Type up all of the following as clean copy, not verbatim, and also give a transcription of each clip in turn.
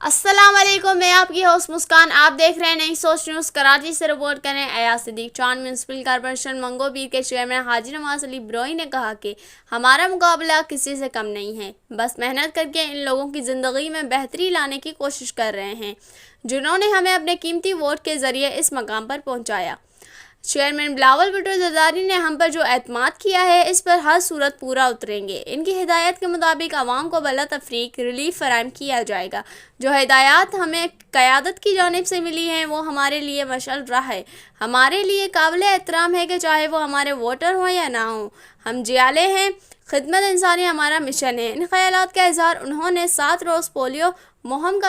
السلام علیکم، میں آپ کی ہوسٹ مسکان. آپ دیکھ رہے ہیں نئی سوچ نیوز. کراچی سے رپورٹ کریں ایاز صدیق. چاند میونسپل کارپوریشن منگو پیر کے چیئرمین حاجی نواز علی بروئی نے کہا کہ ہمارا مقابلہ کسی سے کم نہیں ہے، بس محنت کر کے ان لوگوں کی زندگی میں بہتری لانے کی کوشش کر رہے ہیں جنہوں نے ہمیں اپنے قیمتی ووٹ کے ذریعے اس مقام پر پہنچایا. چیئرمین بلاول بھٹو زرداری نے ہم پر جو اعتماد کیا ہے اس پر ہر صورت پورا اتریں گے. ان کی ہدایت کے مطابق عوام کو بلا تفریق ریلیف فراہم کیا جائے گا. جو ہدایات ہمیں قیادت کی جانب سے ملی ہیں وہ ہمارے لیے مشعل راہ ہے. ہمارے لیے قابل احترام ہے کہ چاہے وہ ہمارے ووٹر ہوں یا نہ ہوں، ہم جیالے ہیں. خدمت انسانی ہمارا مشن ہے. ان خیالات کا اظہار انہوں نے 7 روز پولیو مہم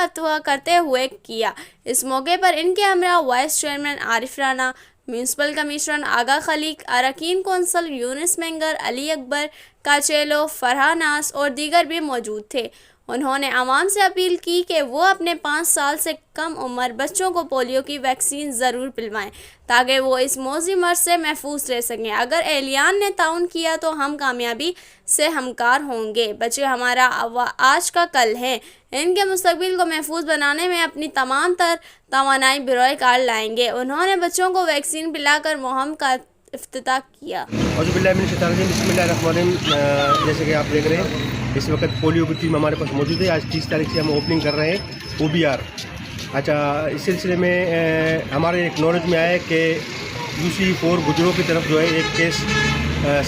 کرتے ہوئے کیا. اس موقع پر ان کے ہمراہ وائس چیئرمین عارف رانا، میونسپل کمشنر آغا خلیق، اراکین کونسل یونس مینگر، علی اکبر کاچیلو، فرحہ ناز اور دیگر بھی موجود تھے. انہوں نے عوام سے اپیل کی کہ وہ اپنے 5 سال سے کم عمر بچوں کو پولیو کی ویکسین ضرور پلوائیں تاکہ وہ اس موذی مرض سے محفوظ رہ سکیں. اگر اہلیان نے تعاون کیا تو ہم کامیابی سے ہمکار ہوں گے. بچے ہمارا آج کا کل ہیں. ان کے مستقبل کو محفوظ بنانے میں اپنی تمام تر توانائی بروئے کار لائیں گے. انہوں نے بچوں کو ویکسین پلا کر مہم کا افتتاح کیا. بسم اللہ الرحمن الرحیم. جیسے کہ آپ دیکھ رہے ہیں اس وقت پولیو کی ٹیم ہمارے پاس موجود ہے. آج 30 تاریخ سے ہم اوپننگ کر رہے ہیں OBR. اچھا، اس سلسلے میں ہمارے ایک نالج میں آیا ہے کہ UC4 گجروں کی طرف جو ہے ایک کیس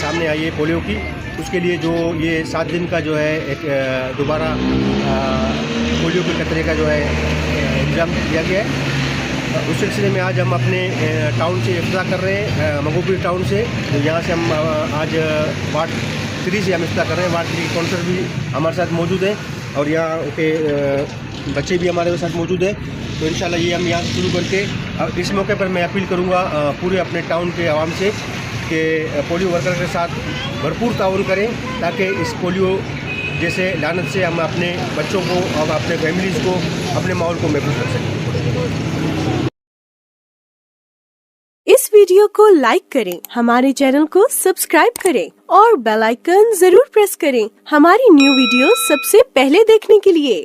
سامنے آئی ہے پولیو کی. اس کے لیے جو یہ 7 دن کا جو ہے ایک دوبارہ پولیو کے قطرے کا جو ہے انتظام دیا گیا ہے. اس سلسلے میں آج ہم اپنے ٹاؤن سے افتتاح کر رہے ہیں، منگو پیر ٹاؤن سے. یہاں سے ہم آج وارڈ 3 سے ہم افتتاح کر رہے ہیں. وارڈ 3 کے کونسلر بھی ہمارے ساتھ موجود ہیں اور یہاں کے بچے بھی ہمارے ساتھ موجود ہیں. تو انشاءاللہ یہ ہم یہاں سے شروع کر کے اس موقع پر میں اپیل کروں گا پورے اپنے ٹاؤن کے عوام سے کہ پولیو ورکر کے ساتھ بھرپور تعاون کریں تاکہ اس پولیو جیسے لعنت سے ہم اپنے بچوں کو اور اپنے فیملیز کو، اپنے ماحول کو محفوظ کر سکیں. اس ویڈیو کو لائک کریں، ہمارے چینل کو سبسکرائب کریں اور بیل آئیکن ضرور پریس کریں ہماری نیو ویڈیو سب سے پہلے دیکھنے کے لیے.